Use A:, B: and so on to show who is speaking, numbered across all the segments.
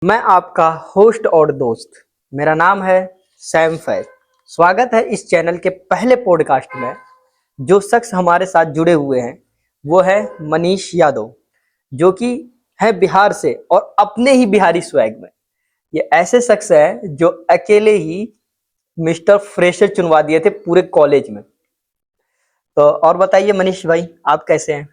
A: मैं आपका होस्ट और दोस्त, मेरा नाम है सैम फैज। स्वागत है इस चैनल के पहले पॉडकास्ट में। जो शख्स हमारे साथ जुड़े हुए हैं वो है मनीष यादव, जो कि है बिहार से और अपने ही बिहारी स्वैग में। ये ऐसे शख्स है जो अकेले ही मिस्टर फ्रेशर चुनवा दिए थे पूरे कॉलेज में। तो और बताइए मनीष भाई, आप कैसे हैं?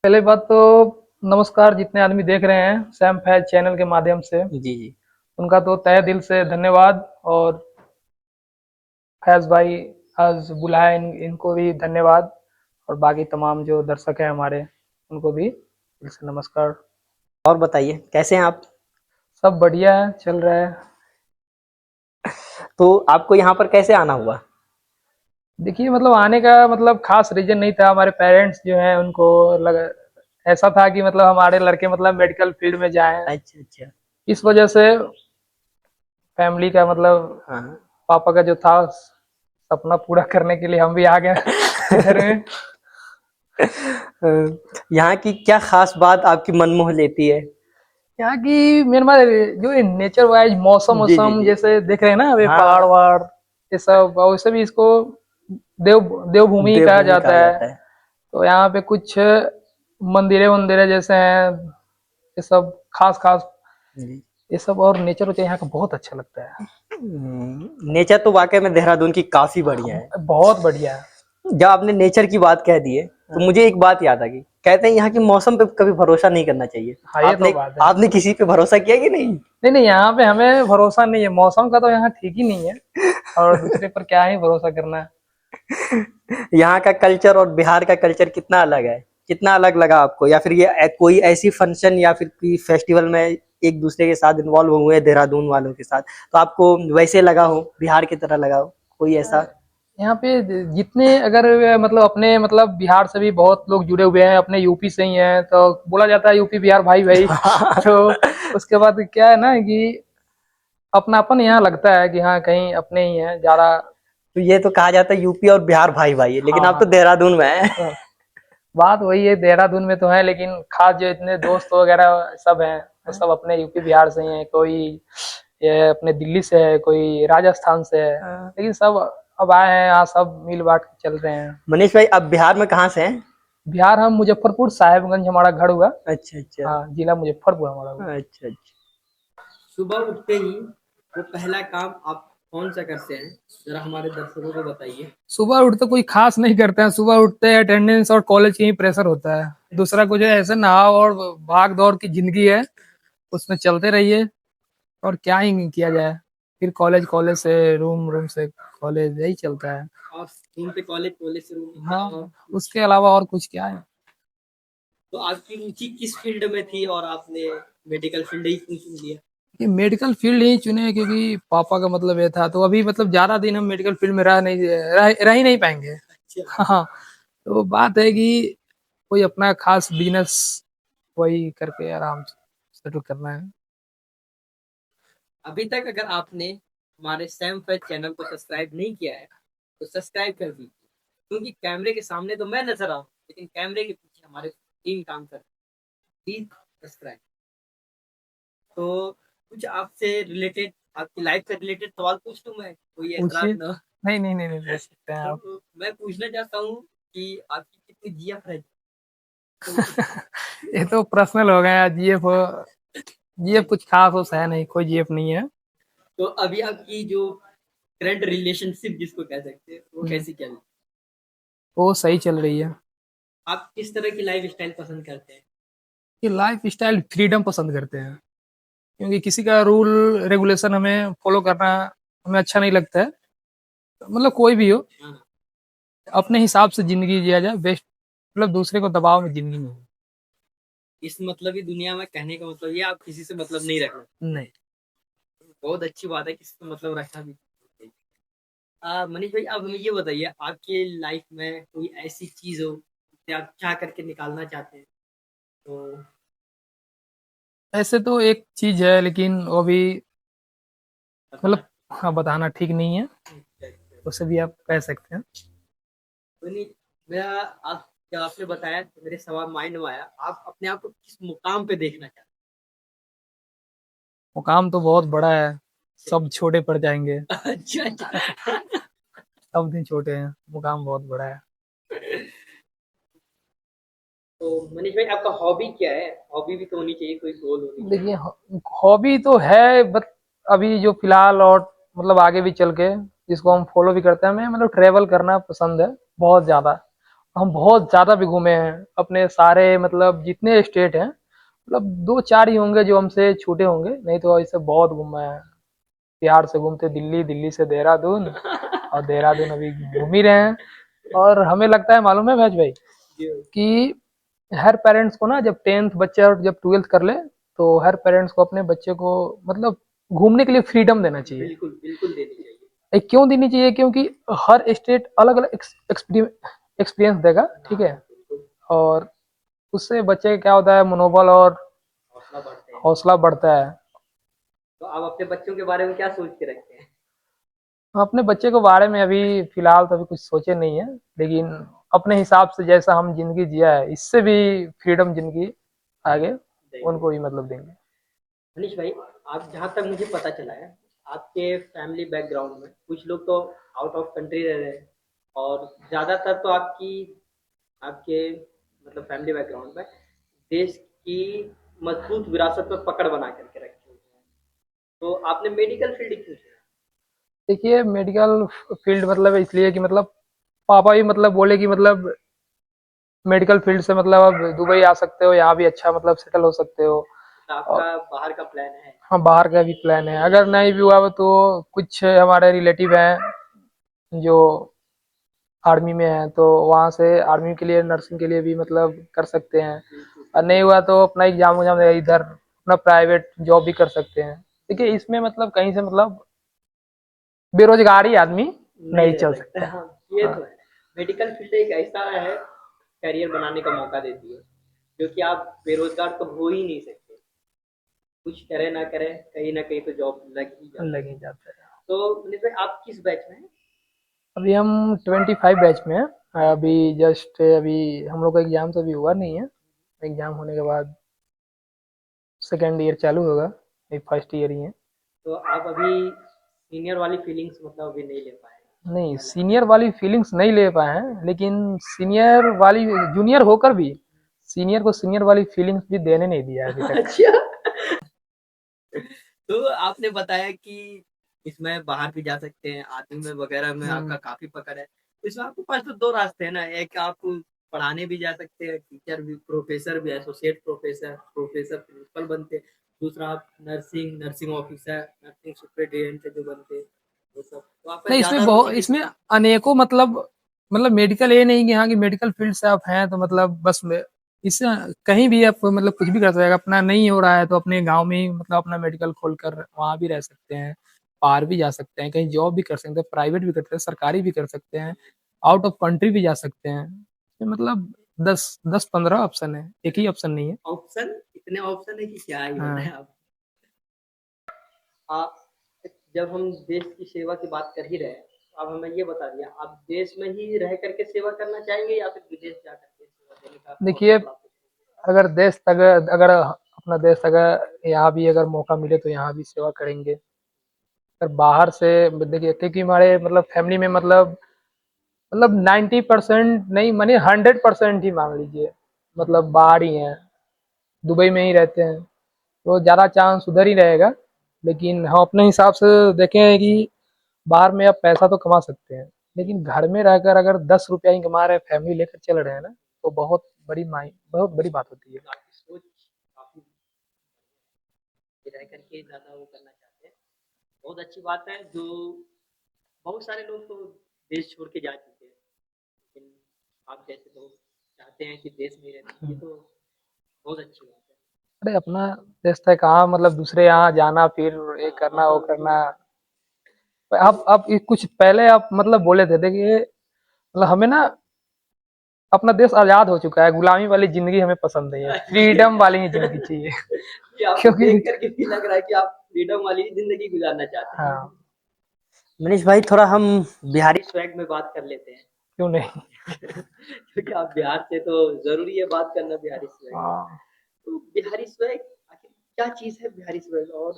B: पहले बात तो नमस्कार जितने आदमी देख रहे हैं सैम फैज चैनल के माध्यम से।
A: जी जी।
B: उनका तो तहे दिल से धन्यवाद। और फैज भाई आज बुलाए इनको भी धन्यवाद। और बाकी तमाम जो दर्शक हैं हमारे उनको भी दिल से नमस्कार।
A: और बताइए कैसे हैं आप?
B: सब बढ़िया है, चल रहा है।
A: तो आपको यहाँ पर कैसे आना हुआ?
B: देखिए मतलब आने का मतलब खास रीजन नहीं था। हमारे पेरेंट्स जो हैं उनको लगा ऐसा था कि मतलब हमारे लड़के मतलब मेडिकल फील्ड में जाएं।
A: अच्छा अच्छा।
B: इस वजह से फैमिली का मतलब
A: हाँ।
B: पापा का जो था सपना पूरा करने के लिए हम भी आ गए इधर में।
A: यहाँ की क्या खास बात आपकी मन मोह लेती है?
B: यहाँ की मेन बात जो नेचर वाइज मौसम
A: जी जी
B: वौसम
A: जी।
B: जैसे देख रहे हैं ना, अभी पहाड़
A: हाँ।
B: वहाड़ ये सब, और वैसे भी इसको देव देवभूमि कहा
A: देवभूमि
B: जाता
A: कहा
B: है।
A: जाता है।
B: तो यहाँ पे कुछ मंदिरे वंदिरे जैसे हैं, ये सब खास खास
A: जी।
B: ये सब। और नेचर होता है यहाँ का बहुत अच्छा लगता है।
A: नेचर तो वाकई में देहरादून की काफी बढ़िया है।
B: बहुत बढ़िया है।
A: जब आपने नेचर की बात कह दी है तो मुझे एक बात याद आ गई। कहते हैं यहाँ के मौसम पे कभी भरोसा नहीं करना चाहिए।
B: हाँ ये तो
A: आपने
B: बात है।
A: आपने किसी पे भरोसा किया कि नहीं?
B: नहीं नहीं, यहाँ पे हमें भरोसा नहीं है, मौसम का तो यहाँ ठीक ही नहीं है। और दूसरे पर क्या ही भरोसा करना है।
A: यहाँ का कल्चर और बिहार का कल्चर कितना अलग है? कितना अलग लगा आपको? या फिर ये कोई ऐसी फंक्शन या फिर कोई फेस्टिवल में एक दूसरे के साथ इन्वॉल्व हुए हैं देहरादून वालों के साथ, तो आपको वैसे लगा हो, बिहार की तरह लगा हो कोई ऐसा?
B: यहाँ पे जितने अगर मतलब अपने मतलब बिहार से भी बहुत लोग जुड़े हुए हैं, अपने यूपी से ही हैं, तो बोला जाता है यूपी बिहार भाई भाई। तो उसके बाद क्या है ना कि अपनापन यहाँ लगता है कि हाँ कहीं अपने ही हैं ज्यादा।
A: तो ये तो कहा जाता है यूपी और बिहार भाई भाई है, लेकिन
B: हाँ
A: आप तो
B: हाँ।
A: देहरादून में हैं।
B: तो बात वही है, देहरादून में तो है लेकिन खास जो इतने दोस्त वगैरह सब हैं वो सब अपने यूपी बिहार से ही हैं। कोई ये अपने दिल्ली से है, कोई राजस्थान से है, लेकिन सब अब आए हैं यहाँ, सब मिल बांट के चल रहे हैं।
A: मनीष भाई, अब बिहार में कहाँ से हैं?
B: बिहार हम मुजफ्फरपुर साहेबगंज हमारा घर हुआ।
A: अच्छा अच्छा।
B: हाँ, जिला मुजफ्फरपुर हमारा हुआ।
A: अच्छा अच्छा। सुबह उठते ही वो पहला काम आप कौन सा करते हैं, जरा हमारे दर्शकों को बताइए।
B: सुबह उठते कोई खास नहीं करते हैं। सुबह उठते हैं, अटेंडेंस और कॉलेज की ही प्रेशर होता है। दूसरा कुछ है ऐसे नहाओ और भाग दौड़ की जिंदगी है, उसमें चलते रहिए। और क्या ही किया जाए। फिर कॉलेज, कॉलेज से रूम, रूम से कॉलेज, यही चलता है।
A: और रूम पे कॉलेज, कॉलेज से रूम।
B: हाँ, उसके अलावा और कुछ क्या है।
A: तो आपकी रुचि किस फील्ड में थी और आपने मेडिकल फील्ड ही क्यों चुन लिया?
B: ये मेडिकल फील्ड ही चुने क्योंकि पापा का मतलब ये था। तो अभी मतलब ज्यादा दिन हम मेडिकल फील्ड में रह ही नहीं पाएंगे।
A: अच्छा।
B: हाँ। तो बात है कि कोई अपना खास बिजनेस वही करके आराम से सेटल करना है।
A: अभी तक अगर आपने हमारे सैम फैज चैनल को सब्सक्राइब नहीं किया है तो सब्सक्राइब कर दीजिए, क्योंकि कैमरे के सामने तो मैं नजर आऊं लेकिन कैमरे के पीछे हमारे टीम काम कर रही है। Please subscribe. तो कुछ आपसे रिलेटेड, आपकी लाइफ से रिलेटेड सवाल पूछ लूं मैं, कोई
B: पूछिए।
A: एतराज ना हो?
B: नहीं नहीं नहीं नहीं, पूछ सकते हैं आप।
A: तो मैं पूछना चाहता हूँ कि आपकी कितनी जीएफ है?
B: ये तो पर्सनल हो गया। जीएफ, जीएफ कुछ खास हो है नहीं, कोई जीएफ नहीं है।
A: तो अभी आपकी जो करंट रिलेशनशिप जिसको कह सकते हैं वो
B: हम्म,
A: कैसी चल रही है?
B: वो सही चल रही है।
A: आप किस तरह की लाइफ स्टाइल पसंद करते हैं?
B: ये लाइफ स्टाइल फ्रीडम पसंद करते हैं, क्योंकि किसी का रूल रेगुलेशन हमें फॉलो करना हमें अच्छा नहीं लगता है। मतलब कोई भी हो,
A: हाँ।
B: अपने हिसाब से जिंदगी जिया जाए बेस्ट। मतलब दूसरे को दबाव में जिंदगी नहीं।
A: इस मतलब ही दुनिया में कहने का मतलब ये, आप किसी से मतलब नहीं रखना।
B: नहीं।
A: बहुत अच्छी बात है, किसी से मतलब रखना भी चाहिए। मनीष भाई, आप हमें ये बताइए, आपके लाइफ में कोई ऐसी चीज हो जिसे आप चाह करके निकालना चाहते हैं तो?
B: ऐसे तो एक चीज है लेकिन वो भी
A: बताना।
B: मतलब हाँ बताना ठीक नहीं है। उसे भी आप कह सकते हैं।
A: तो नहीं, मेरा आप जब आपने बताया तो मेरे सवाल माइंड में आया, आप अपने आप को किस मुकाम पे देखना चाहते
B: मुकाम तो बहुत बड़ा है, सब छोटे पड़ जाएंगे।
A: अच्छा अच्छा।
B: सब दिन छोटे हैं, मुकाम बहुत बड़ा है।
A: तो मनीष भाई आपका हॉबी क्या है? हॉबी भी तो होनी चाहिए, कोई गोल होनी
B: देखिए,
A: चाहिए।
B: हॉबी तो है, बट अभी जो फिलहाल और मतलब आगे भी चल के जिसको हम फॉलो भी करते हैं, हमें मतलब ट्रेवल करना पसंद है बहुत ज्यादा। हम बहुत ज्यादा भी घूमे हैं, अपने सारे मतलब जितने स्टेट हैं, मतलब दो चार ही होंगे जो हमसे छूटे होंगे, नहीं तो ऐसे बहुत घूमे हैं। बिहार से घूमते दिल्ली, दिल्ली से देहरादून, और देहरादून अभी घूम ही रहे हैं। और हमें लगता है, मालूम है मैच भाई,
A: जी
B: कि हर पेरेंट्स को ना, जब 10th बच्चा और जब 12th कर ले, तो हर पेरेंट्स को अपने बच्चे को मतलब घूमने के लिए फ्रीडम देना चाहिए।
A: बिल्कुल बिल्कुल देनी चाहिए।
B: क्यों देनी चाहिए? क्योंकि हर स्टेट अलग अलग एक्सपीरियंस देगा, ठीक है।
A: हाँ बिल्कुल।
B: और उससे बच्चे का क्या होता है, मनोबल और
A: हौसला बढ़ते हैं।
B: हौसला बढ़ता है।
A: तो आप अपने बच्चों के बारे में क्या सोच के रखते हैं?
B: हम अपने बच्चे के बारे में अभी फिलहाल तो अभी कुछ सोचे नहीं है, लेकिन अपने हिसाब से जैसा हम जिंदगी जिया है, इससे भी फ्रीडम जिंदगी आगे
A: देंगे।
B: उनको ही मतलब देंगे।
A: मनीष भाई, आप जहाँ तक मुझे पता चला है, आपके फैमिली बैकग्राउंड में कुछ लोग तो आउट ऑफ कंट्री रह रहे हैं, और ज़्यादातर तो आपकी आपके मतलब फैमिली बैकग्राउंड में देश की मजबूत विरासत पर पकड़ बना करके रखी हुई है। तो आपने मेडिकल फील्ड क्यों चुना?
B: देखिए, मेडिकल फील्ड मतलब इसलिए कि मतलब पापा भी मतलब बोले कि मतलब मेडिकल फील्ड से मतलब आप दुबई आ सकते हो, यहाँ भी अच्छा मतलब सेटल हो सकते हो।
A: तो
B: और
A: आपका बाहर का प्लान है?
B: हाँ, बाहर का भी प्लान है, अगर नहीं भी हुआ तो कुछ हमारे रिलेटिव हैं जो आर्मी में हैं, तो वहाँ से आर्मी के लिए, नर्सिंग के लिए भी मतलब कर सकते हैं।
A: बिल्कुल
B: और नहीं हुआ तो अपना एग्जाम उग्जाम इधर अपना प्राइवेट जॉब भी कर सकते हैं। देखिए, इसमें मतलब कहीं से मतलब बेरोजगारी आदमी
A: नहीं
B: नहीं
A: रह
B: चल
A: सकता।
B: सकता।
A: हाँ, ये
B: हाँ।
A: तो है। मेडिकल फील्ड एक ऐसा है, करियर बनाने का मौका देती है, क्योंकि आप बेरोजगार तो हो ही नहीं सकते। कुछ करे ना करे, कहीं ना कहीं तो जॉब लग ही जाती
B: लग
A: है।
B: ही जाता है।
A: तो मनीष भाई, आप किस बैच में हैं?
B: अभी हम 25 बैच में हैं। अभी जस्ट अभी हम लोग का एग्जाम तो अभी हुआ नहीं है। एग्जाम होने के बाद सेकेंड ईयर चालू होगा, अभी फर्स्ट ईयर ही है।
A: तो आप अभी सीनियर वाली फीलिंग्स मतलब अभी नहीं ले पाए हैं,
B: नहीं,
A: क्या लगता
B: सीनियर वाली फीलिंग्स नहीं ले पाए हैं, लेकिन सीनियर वाली, जूनियर होकर भी सीनियर को सीनियर वाली फीलिंग्स भी देने नहीं दिया है अभी
A: है?
B: तक।
A: अच्छा। तो आपने बताया कि इसमें बाहर भी जा सकते हैं, आर्मी में वगैरह में आपका काफी पकड़ है। तो इसमें आपके पास तो दो रास्ते हैं ना, एक आप पढ़ाने भी जा सकते हैं, टीचर भी, प्रोफेसर भी, एसोसिएट प्रोफेसर, प्रोफेसर प्रिंसिपल बनते हैं। दूसरा आप nursing, nursing officer, nursing superintendent जो बनते हैं, वो सब तो आपका
B: नहीं, इसमें
A: ज्यादा
B: बहुत,
A: रुचि
B: इसमें अनेकों मतलब मेडिकल ये नहीं कि हाँ कि मेडिकल फील्ड से आप हैं तो मतलब बस इससे कहीं भी आप मतलब कुछ भी कर सकते हैं। अपना नहीं हो रहा है तो अपने गांव में ही मतलब अपना मेडिकल खोलकर वहां भी रह सकते हैं, बाहर भी जा सकते हैं, कहीं जॉब भी कर सकते हैं, प्राइवेट भी कर सकते हैं, सरकारी भी कर सकते हैं, आउट ऑफ कंट्री भी जा सकते हैं। इसमें मतलब 10-15 ऑप्शन है, एक ही ऑप्शन नहीं है।
A: ऑप्शन, इतने ऑप्शन है कि क्या ही बताएं
B: हाँ।
A: आप। आप जब हम देश की सेवा की बात कर ही रहे हैं, तो आप हमें ये बता दिया, आप देश में ही रह करके सेवा करना चाहेंगे या फिर विदेश जा करके सेवा देने का अवसर
B: देखिए,
A: प्राप्त
B: अगर देश अगर अगर अपना देश अगर यहाँ भी अगर मौका मिले तो यहाँ भी सेवा करेंगे। अगर बाहर से देखिए, क्योंकि हमारे मतलब फैमिली में मतलब 90% नहीं मानिए 100% ही मान लीजिए, मतलब बाहर ही हैं, दुबई में ही रहते हैं, तो ज़्यादा चांस उधर ही रहेगा। लेकिन हम अपने हिसाब से देखें कि बाहर में आप पैसा तो कमा सकते हैं, लेकिन घर में रहकर अगर 10 रुपया ही कमा रहे हैं, फैमिली लेकर चल रहे हैं ना, तो बहुत बड़ी बात होती है।
A: है? आपकी सोच काफी रह करके ज्यादा वो करना चाहते हैं, बहुत अच्छी बात है। जो बहुत सारे लोग तो देश छोड़ के जा चुके हैं, लेकिन आप जैसे लोग चाहते हैं कि देश में रहना, ये तो बहुत अच्छी बात है।
B: अरे, अपना देश था कहाँ, मतलब दूसरे यहाँ जाना, फिर ये करना वो करना। आप कुछ पहले आप मतलब बोले थे, देखिए मतलब हमें ना अपना देश आजाद हो चुका है, गुलामी वाली जिंदगी हमें पसंद नहीं है, फ्रीडम वाली ही जिंदगी चाहिए।
A: ये आपको
B: क्योंकि
A: देख करके भी लग रहा है कि आप फ्रीडम वाली जिंदगी गुजारना चाहते हैं।
B: हाँ,
A: मनीष भाई, थोड़ा हम बिहारी स्वैग में बात कर लेते हैं।
B: क्यों नहीं।
A: क्योंकि आप बिहार से, तो जरूरी है बात करना बिहारी स्वैग में।
B: हाँ,
A: तो बिहारी स्वैग आखिर क्या चीज है? बिहारी स्वैग और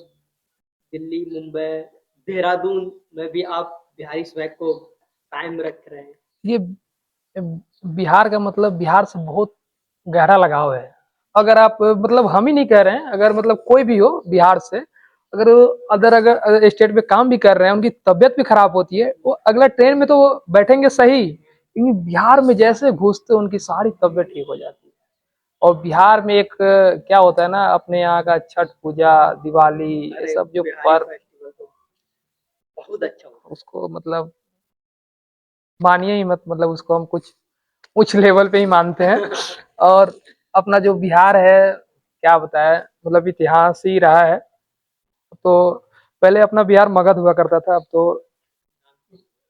A: दिल्ली, मुंबई, देहरादून में भी आप बिहारी स्वैग को कायम रख रहे हैं।
B: ये बिहार का मतलब बिहार से बहुत गहरा लगाव है। अगर आप मतलब हम ही नहीं कह रहे हैं, अगर मतलब कोई भी हो बिहार से, अगर अगर स्टेट में काम भी कर रहे हैं, उनकी तबीयत भी खराब होती है, वो अगला ट्रेन में तो वो बैठेंगे सही, लेकिन बिहार में जैसे घुसते उनकी सारी तबीयत ठीक हो जाती है। और बिहार में एक क्या होता है ना, अपने यहाँ का छठ पूजा, दिवाली, ये
A: अरे
B: सब जो
A: बिहारी
B: पर्व,
A: फेस्टिवल तो बहुत अच्छा होता
B: उसको मतलब मानिए ही मत, मतलब उसको हम कुछ उच्च लेवल पे ही मानते हैं। और अपना जो बिहार है, क्या बताए, मतलब इतिहास ही रहा है। तो पहले अपना बिहार मगध हुआ करता था, अब तो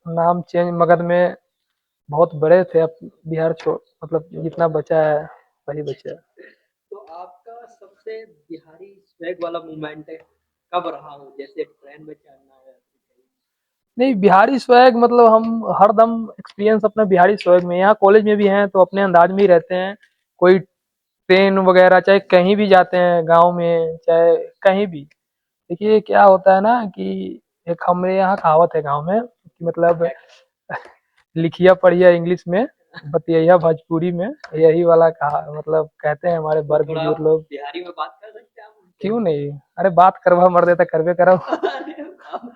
B: नाम चेंज, मगध में बहुत बड़े थे, अब बिहार छोड़, मतलब जितना बचा है वही बचा है।
A: है। तो आपका सबसे बिहारी स्वैग वाला मोमेंट है कब रहा हो, जैसे ट्रेन में चढ़ना है?
B: नहीं, बिहारी स्वैग मतलब हम हरदम एक्सपीरियंस अपना बिहारी स्वैग में, यहाँ कॉलेज में भी हैं तो अपने अंदाज में ही रहते हैं। कोई ट्रेन वगैरह, चाहे कहीं भी जाते हैं, गांव में चाहे कहीं भी, देखिए क्या होता है ना कि एक हमारे यहाँ कहावत है गांव में कि मतलब लिखिया पढ़िया इंग्लिश में, बतिया भोजपुरी में, यही वाला कहा मतलब कहते हैं हमारे
A: तो
B: बड़
A: थोड़ा
B: बुजुर्ग लोग।
A: बिहारी में बात कर सकते हैं आप
B: क्यों
A: उनसे?
B: नहीं, अरे बात करवा मर देता करवे करो।
A: अरे वाह!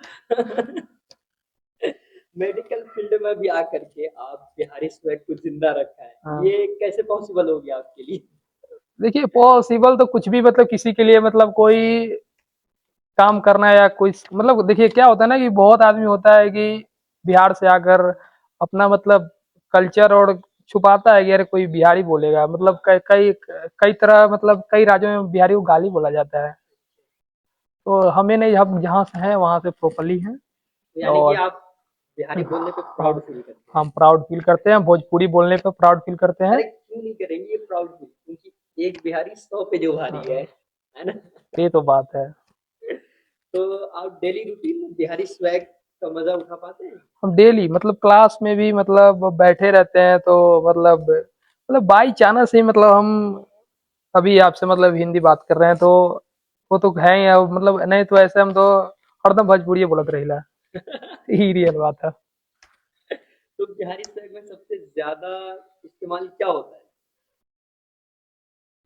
A: मेडिकल फील्ड में भी आकर के आप बिहारी स्वैग को जिंदा रखा है,
B: हाँ,
A: ये कैसे पॉसिबल हो गया आपके लिए?
B: देखिए पॉसिबल तो कुछ भी, मतलब किसी के लिए, मतलब कोई काम करना या कोई, मतलब देखिए क्या होता है ना कि बहुत आदमी होता है कि बिहार से आकर अपना मतलब कल्चर और छुपाता है कि अरे कोई बिहारी बोलेगा, मतलब कई कई कई तरह, मतलब कई राज्यों में बिहारी को गाली बोला जाता है। तो हमें नहीं, हम जहाँ से हैं वहाँ से प्रॉपरली हैं।
A: तो यानी कि
B: और
A: आप बिहारी बोलने पे
B: हाँ,
A: प्राउड फील करते हैं?
B: हम प्राउड फील करते हैं, भोजपुरी बोलने पे प्राउड फील करते हैं।
A: अरे क्यों नहीं करेंगे ये प्राउड फील, क्योंकि एक बिहारी 100 पे जो भारी है ना?
B: ये तो बात है।
A: तो आप डेली रूटीन में बिहारी स्वैग का मजा उठा पाते हैं?
B: हम डेली मतलब क्लास में भी मतलब बैठे रहते हैं, तो मतलब बाई चांस ही, मतलब हम अभी आपसे मतलब हिंदी बात कर रहे हैं तो वो तो है ही, अब मतलब नहीं तो ऐसे हम तो हरदम भोजपुरी बोलत रहिला। यही रियल बात है।
A: तो बिहारी स्वैग में सबसे ज्यादा इस्तेमाल क्या होता है?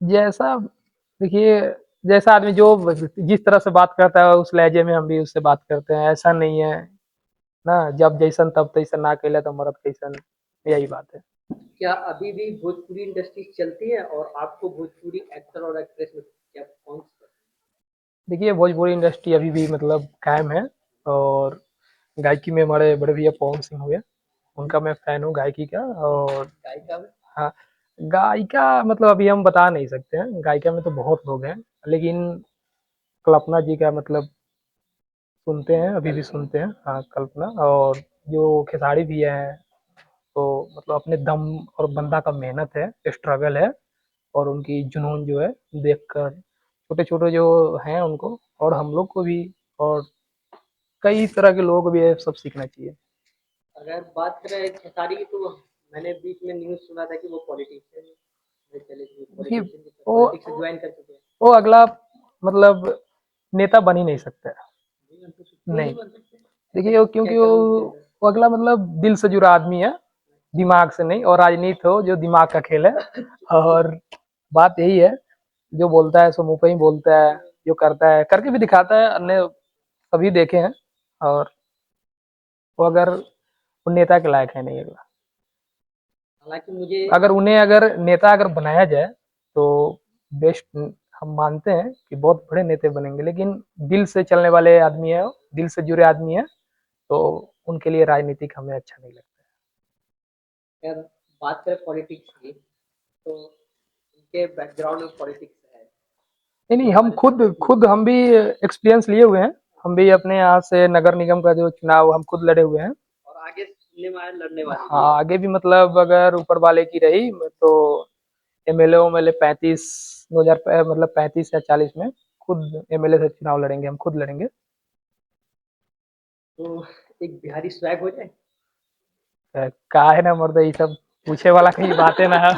B: जैसा देखिए, जैसा आदमी जो जिस तरह से बात करता है उस लहजे में हम भी उससे बात करते हैं, ऐसा नहीं है ना, जब जैसन तब तैसन ना कैला तो मरद कैसन, यही बात है।
A: क्या अभी भी भोजपुरी इंडस्ट्री चलती है, और आपको भोजपुरी एक्टर और एक्ट्रेस में क्या कौन सा?
B: देखिए भोजपुरी इंडस्ट्री अभी भी मतलब कायम है। और गायकी में हमारे बड़े भैया पवन सिंह हुए, उनका मैं फैन हूँ गायकी का। और
A: गायिका में?
B: हाँ, गायिका मतलब अभी हम बता नहीं सकते हैं, गायिका में तो बहुत लोग हैं, लेकिन कल्पना जी का मतलब सुनते हैं, अभी भी सुनते हैं, हाँ कल्पना। और जो खेसारी भी है, तो मतलब अपने दम, और बंदा का मेहनत है, स्ट्रगल है, और उनकी जुनून जो है देखकर छोटे छोटे जो हैं उनको, और हम लोग को भी, और कई तरह के लोग भी है, सब सीखना चाहिए।
A: अगर बात करें खेसारी की, तो मैंने बीच में न्यूज सुना था कि वो पॉलिटिशियन में चले गए,
B: देखिए
A: पॉलिटिशियन की
B: वो
A: पॉलिटिक्स ज्वाइन कर चुके हैं।
B: वो अगला मतलब नेता बन ही नहीं सकता है।
A: नहीं बन सकते? क्यों
B: नहीं,
A: नहीं बन सकते? ऐसा
B: देखिए वो
A: क्या
B: क्योंकि
A: कमी है उसके अंदर?
B: वो अगला मतलब दिल से जुड़ा आदमी है, दिमाग से नहीं। और राजनीति हो जो दिमाग का खेल है। और बात यही है, जो बोलता है सो मुंह पे ही बोलता है, जो करता है करके भी दिखाता है, अन्य सभी देखे हैं। और वो अगर वो नेता के लायक है नहीं अगला।
A: हालांकि मुझे
B: अगर उन्हें अगर नेता अगर बनाया जाए तो बेस्ट, हम मानते हैं कि बहुत बड़े नेता बनेंगे, लेकिन दिल से चलने वाले आदमी है, दिल से जुड़े आदमी है, तो उनके लिए राजनीतिक हमें अच्छा नहीं लगता।
A: अगर बात करें पॉलिटिक्स की, तो उनके बैकग्राउंड में पॉलिटिक्स है,
B: नहीं
A: जो
B: नहीं, हम
A: हमारे
B: खुद
A: सामने भी।
B: खुद हम भी एक्सपीरियंस लिए हुए हैं। हम भी अपने यहाँ से नगर निगम का जो चुनाव हम खुद लड़े हुए हैं।
A: और आगे सुनने में आया लड़ने वाले भी
B: हाँ,
A: हैं।
B: आगे भी मतलब अगर ऊपर वाले की रही तो एमएलए उमएलए 35, 2000 मतलब 35 या 40 में खुद एमएलए से चुनाव लड़ेंगे, हम खुद लड़ेंगे।
A: तो एक बिहारी स्वैग हो जाए।
B: का है ना मर्द, ये सब पूछे वाला कहीं बातें ना है।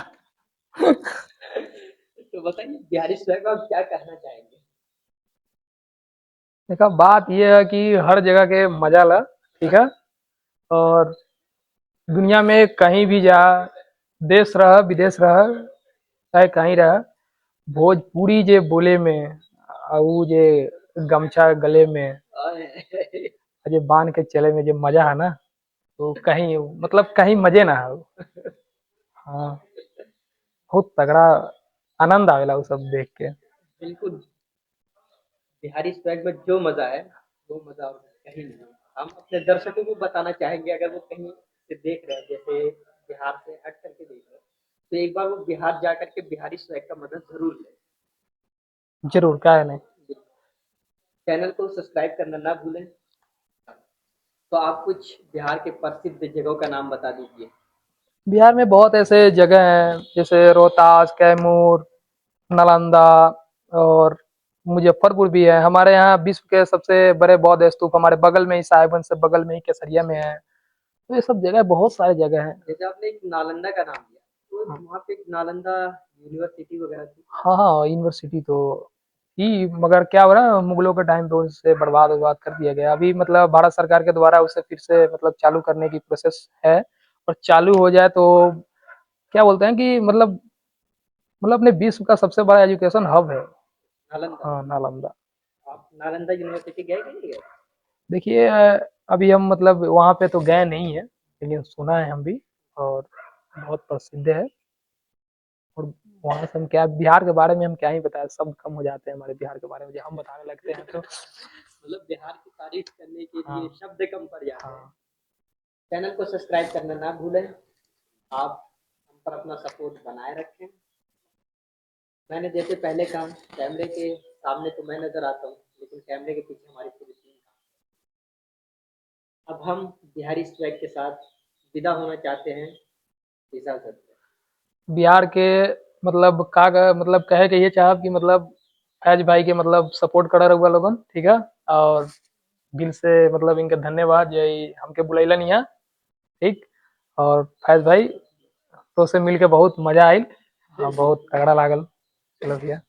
A: तो बताइए बिहारी स्वैग में आप क्या कहना चाहेंगे?
B: देखा बात ये है कि हर जगह के मजा ला, ठीक है। और दुनिया में कहीं भी जा, देश रह विदेश रह, चाहे कहीं रह, भोजपुरी जे बोले में ऊ जे गमछा गले में जे बांध के चले में जो मजा है ना, तो कहीं मतलब कहीं मजे ना हो। हाँ, बहुत तगड़ा आनंद आवेला वो सब देख के।
A: बिल्कुल, बिहारी स्वैग में जो मजा है वो मजा और कहीं नहीं है। हम अपने दर्शकों को बताना चाहेंगे, अगर वो कहीं से देख रहे हैं, जैसे बिहार से हट करके देख रहे हैं, तो एक बार वो बिहार जा करके बिहारी स्वैग का मजा जरूर ले।
B: जरूर, क्या है नहीं।
A: चैनल को सब्सक्राइब करना ना भूलें। तो आप कुछ बिहार के प्रसिद्ध जगहों का नाम बता दीजिए।
B: बिहार में बहुत ऐसे जगह हैं, जैसे रोहतास, कैमूर, नालंदा और मुजफ्फरपुर भी है। हमारे यहाँ विश्व के सबसे बड़े बौद्ध स्तूप हमारे बगल में ही, साहिबगंज से बगल में ही केसरिया में है। तो ये सब जगह, बहुत सारी जगह है।
A: जैसे आपने एक नालंदा का नाम लिया, तो
B: हाँ
A: वहाँ पे एक नालंदा यूनिवर्सिटी वगैरह थी।
B: हाँ हाँ, यूनिवर्सिटी तो थी, मगर क्या हो रहा है, मुगलों के टाइम पे उसे बर्बाद कर दिया गया। अभी मतलब भारत सरकार के द्वारा उसे फिर से मतलब चालू करने की प्रोसेस है। और चालू हो जाए तो क्या बोलते हैं कि मतलब अपने विश्व का सबसे बड़ा एजुकेशन हब है।
A: नालंदा।
B: हाँ, नालंदा।
A: आप नालंदा यूनिवर्सिटी गए कि नहीं गए?
B: देखिए अभी हम मतलब वहाँ पे तो गए नहीं है, लेकिन सुना है हम भी, और बहुत प्रसिद्ध है। और वहाँ से हम क्या, बिहार के बारे में हम क्या ही बताएं, सब कम हो जाते हैं हमारे बिहार के बारे में, जब हम बताने लगते हैं तो।
A: मतलब बिहार की तारीफ करने के लिए
B: हाँ
A: शब्द कम पड़ जाते हैं।
B: हाँ।
A: चैनल को सब्सक्राइब करना ना भूलें। आप हम पर अपना सपोर्ट बनाए रखें। मैंने जैसे पहले कहा, कैमरे के सामने तो मैं नजर आता हूँ, लेकिन कैमरे के पीछे हमारी पूरी टीम। अब हम बिहारी स्वैग के साथ विदा होना चाहते हैं। इजाजत।
B: बिहार के मतलब मतलब कहे के ये चाहब कि मतलब फैज भाई के मतलब सपोर्ट करा रहुआ लोगन, ठीक है। और दिल से मतलब इनके धन्यवाद जे ई हमके बुलैलन यहाँ, ठीक। और फैज भाई तो से मिल के बहुत मजा आयल। हाँ, बहुत तगड़ा लागल। चलो भैया।